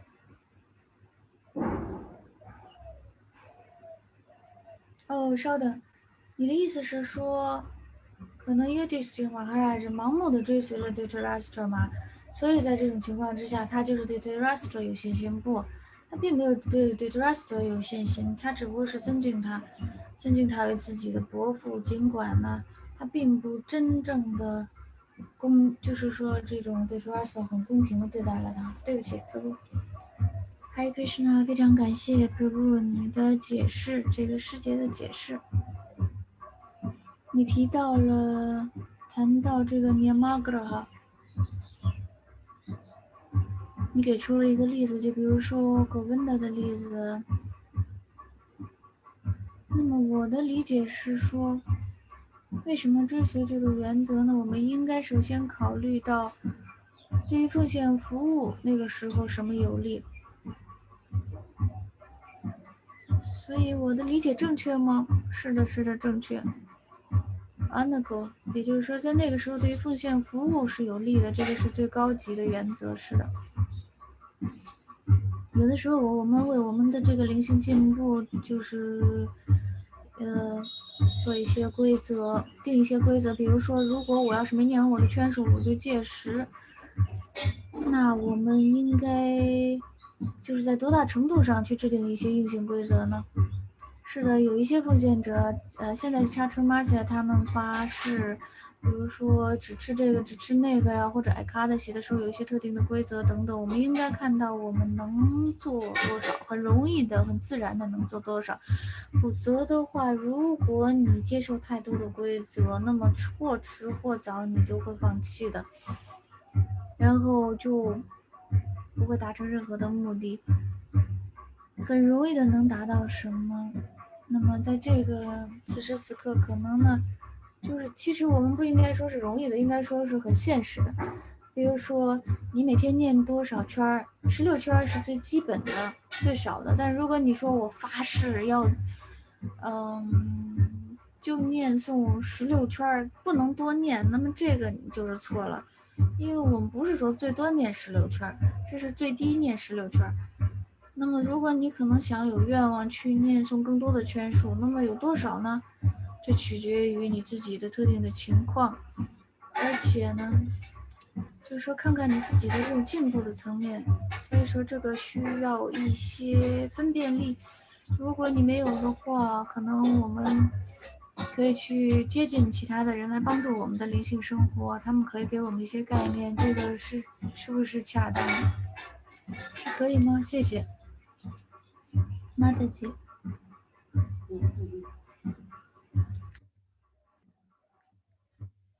哦，稍等，你的意思是说，可能 Yudhishthira Maharaj 盲目的追随了 Dhritarashtra 吗？所以在这种情况之下，他就是对 Dhritarashtra 有信心。不，他并没有对 Dhritarashtra 有信心，他只不过是尊敬他，尊敬他为自己的伯父。尽管呢，他并不真正的就是说这种 Dhritarashtra 很公平的对待了他。对不起，Prabhu。Hare Krishna，非常感谢 Prabhu 你的解释，这个世界的解释。你谈到这个 Nyamagraha， 你给出了一个例子，就比如说 Govinda 的例子。那么我的理解是说，为什么追随这个原则呢？我们应该首先考虑到，对于奉献服务那个时候什么有利。所以我的理解正确吗？是的，是的，正确。Anago， 也就是说，在那个时候对于奉献服务是有利的，这个是最高级的原则。是的。有的时候我们为我们的这个灵性进步，就是做一些规则，定一些规则。比如说，如果我要是没念完我的圈数，我就戒食。那我们应该就是在多大程度上去制定一些硬性规则呢？是的，有一些奉献者，现在沙春玛切他们发誓，比如说只吃这个只吃那个呀，或者艾卡的洗的时候有一些特定的规则等等，我们应该看到我们能做多少，很容易的、很自然的能做多少。否则的话，如果你接受太多的规则，那么或迟或早你就会放弃的，然后就不会达成任何的目的。很容易的能达到什么？那么在这个此时此刻，可能呢，就是其实我们不应该说是容易的，应该说是很现实的。比如说你每天念多少圈，16圈是最基本的、最少的。但如果你说我发誓要，就念诵16圈，不能多念，那么这个你就是错了，因为我们不是说最多念16圈，这是最低念16圈。那么如果你可能想有愿望去念诵更多的圈数，那么有多少呢？这取决于你自己的特定的情况，而且呢，就是说看看你自己的这种进步的层面，所以说这个需要一些分辨力。如果你没有的话，可能我们可以去接近其他的人来帮助我们的灵性生活，他们可以给我们一些概念，这个是不是恰当？可以吗？谢谢。马德吉。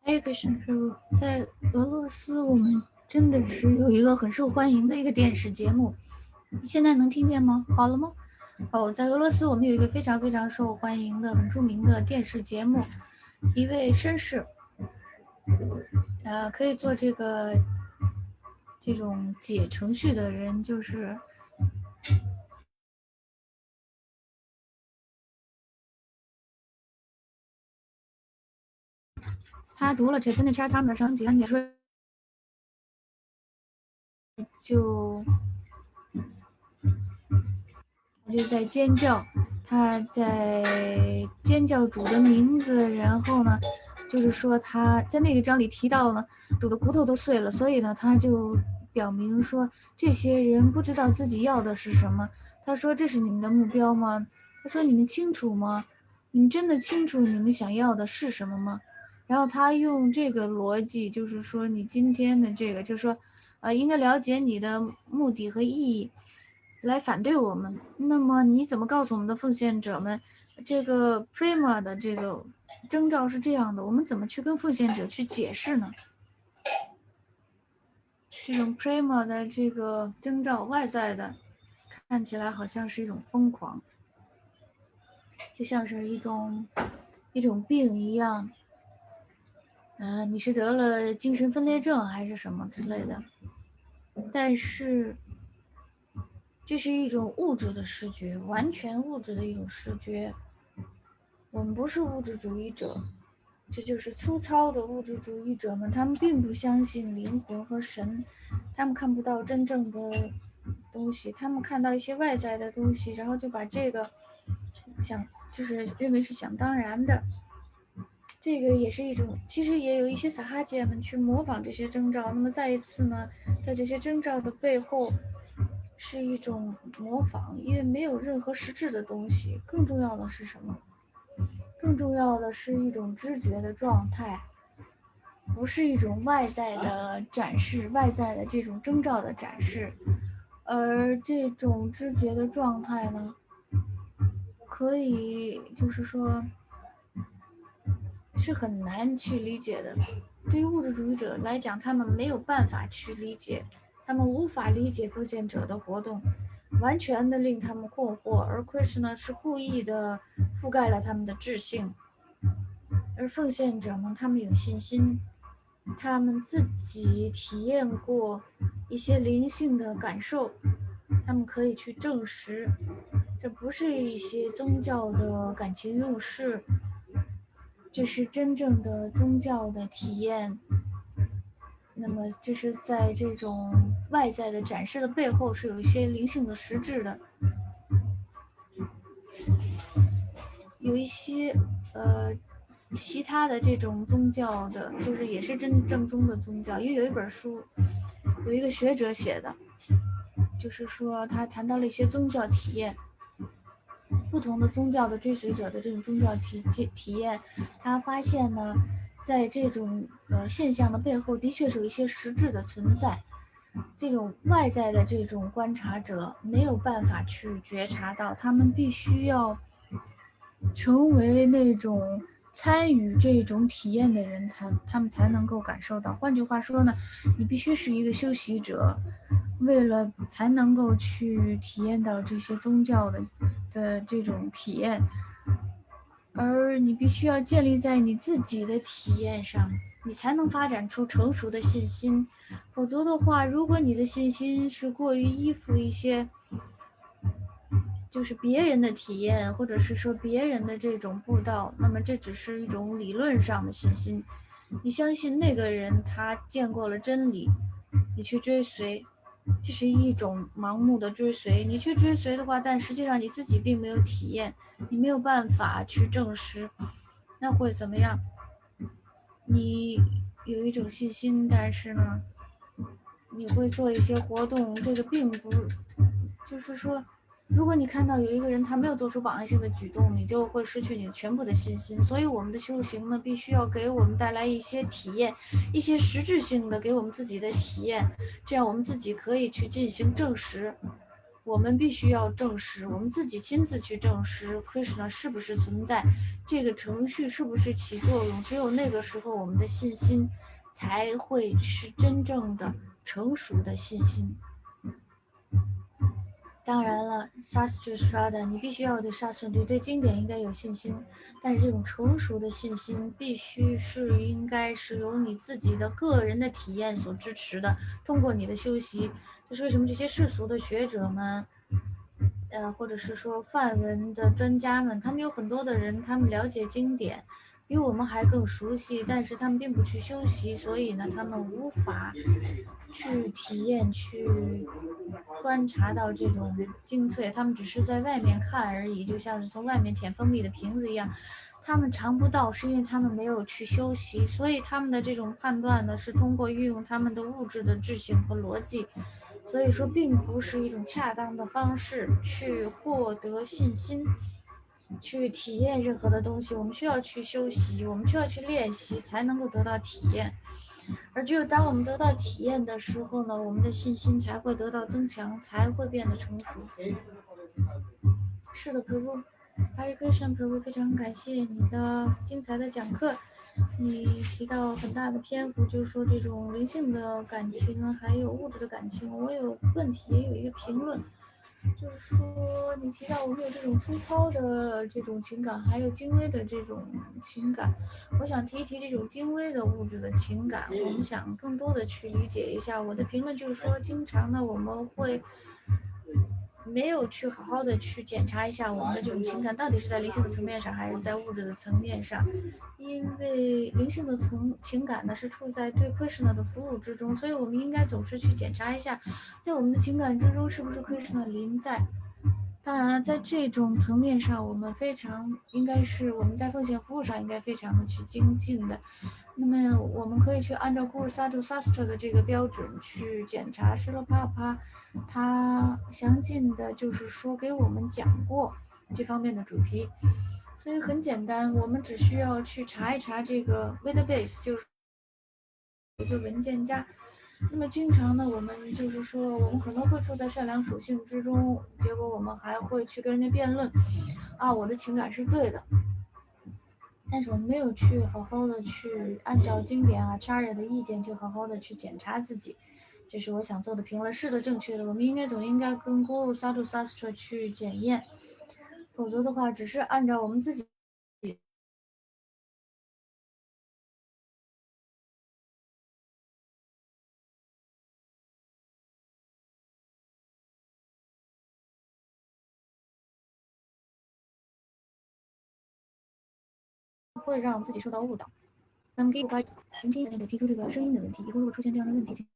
还有一个是在俄罗斯，我们真的是有一个很受欢迎的一个电视节目。你现在能听见吗？好了吗？在俄罗斯，我们有一个非常非常受欢迎的、很著名的电视节目，一位绅士，可以做这种解程序的人，就是他读了这跟那圈他们的章节，你说就在尖叫，他在尖叫主的名字，然后呢，就是说他在那个章里提到了主的骨头都碎了，所以呢，他就表明说这些人不知道自己要的是什么。他说这是你们的目标吗？他说你们清楚吗？你们真的清楚你们想要的是什么吗？然后他用这个逻辑，就是说你今天的这个，就是说，应该了解你的目的和意义。来反对我们，那么你怎么告诉我们的奉献者们，这个 Prima 的这个征兆是这样的，我们怎么去跟奉献者去解释呢？这种 Prima 的这个征兆，外在的看起来好像是一种疯狂，就像是一种病一样，你是得了精神分裂症还是什么之类的，但是这是一种物质的视觉，完全物质的一种视觉。我们不是物质主义者，这就是粗糙的物质主义者们，他们并不相信灵魂和神，他们看不到真正的东西，他们看到一些外在的东西，然后就把这个就是认为是想当然的。这个也是一种，其实也有一些撒哈姐们去模仿这些征兆。那么再一次呢，在这些征兆的背后，是一种模仿，因为没有任何实质的东西。更重要的是什么？更重要的是一种知觉的状态，不是一种外在的展示，外在的这种征兆的展示。而这种知觉的状态呢，可以就是说是很难去理解的。对于物质主义者来讲，他们没有办法去理解，他们无法理解奉献者的活动，完全的令他们困惑。而Krishna是故意的覆盖了他们的智性，而奉献者们他们有信心，他们自己体验过一些灵性的感受，他们可以去证实，这不是一些宗教的感情用事，这是真正的宗教的体验。那么这是在这种外在的展示的背后是有一些灵性的实质的，有一些其他的这种宗教的，就是也是真正宗的宗教。因为有一本书，有一个学者写的，就是说他谈到了一些宗教体验，不同的宗教的追随者的这种宗教体验，他发现呢，在这种现象的背后，的确是有一些实质的存在。这种外在的这种观察者没有办法去觉察到，他们必须要成为那种参与这种体验的人他们才能够感受到。换句话说呢，你必须是一个修习者，为了才能够去体验到这些宗教的这种体验。而你必须要建立在你自己的体验上，你才能发展出成熟的信心。否则的话，如果你的信心是过于依附一些就是别人的体验，或者是说别人的这种布道，那么这只是一种理论上的信心。你相信那个人他见过了真理，你去追随，这是一种盲目的追随。你去追随的话，但实际上你自己并没有体验，你没有办法去证实，那会怎么样？你有一种信心，但是呢，你会做一些活动，这个并不，就是说，如果你看到有一个人他没有做出榜样性的举动，你就会失去你全部的信心。所以我们的修行呢，必须要给我们带来一些体验，一些实质性的给我们自己的体验，这样我们自己可以去进行证实。我们必须要证实，我们自己亲自去证实 Krishna 是不是存在，这个程序是不是起作用。只有那个时候，我们的信心才会是真正的成熟的信心。当然了，莎斯特说的，你必须要对莎斯对经典应该有信心，但是这种成熟的信心必须是应该是由你自己的个人的体验所支持的，通过你的修习。这是为什么这些世俗的学者们，或者是说梵文的专家们，他们有很多的人，他们了解经典，比我们还更熟悉，但是他们并不去修习，所以呢，他们无法去体验、去观察到这种精粹，他们只是在外面看而已，就像是从外面舔蜂蜜的瓶子一样。他们尝不到，是因为他们没有去修习，所以他们的这种判断呢，是通过运用他们的物质的智性和逻辑，所以说并不是一种恰当的方式去获得信心，去体验任何的东西。我们需要去修习，我们需要去练习，才能够得到体验。而只有当我们得到体验的时候呢，我们的信心才会得到增强，才会变得成熟。是的，Prabhu，哈利克申，Prabhu，非常感谢你的精彩的讲课。你提到很大的篇幅，就是说这种灵性的感情，还有物质的感情。我有问题，也有一个评论，就是说你提到我们有这种粗糙的这种情感，还有精微的这种情感。我想提一提这种精微的物质的情感，我们想更多的去理解一下。我的评论就是说，经常呢我们会没有去好好的去检查一下我们的这种情感到底是在灵性的层面上，还是在物质的层面上。因为灵性的情感呢是处在对 Krishna 的服务之中，所以我们应该总是去检查一下，在我们的情感之中是不是 Krishna 临在。当然了，在这种层面上，我们非常应该是我们在奉献服务上应该非常的去精进的。那么我们可以去按照 Guru Sadhu Sastra 的这个标准去检查施罗帕帕，他详尽的就是说给我们讲过这方面的主题。所以很简单，我们只需要去查一查这个 database，就是一个文件夹。那么经常呢，我们就是说，我们可能会处在善良属性之中，结果我们还会去跟人家辩论，啊，我的情感是对的，但是我们没有去好好的去按照经典啊、Acharya 的意见，去好好的去检查自己。这是我想做的评论，是的，正确的。我们总应该跟 Guru Sadhu Sastra 去检验，否则的话，只是按照我们自己。会让自己受到误导。那么给我发聆听提出这个声音的问题，以后如果出现这样的问题，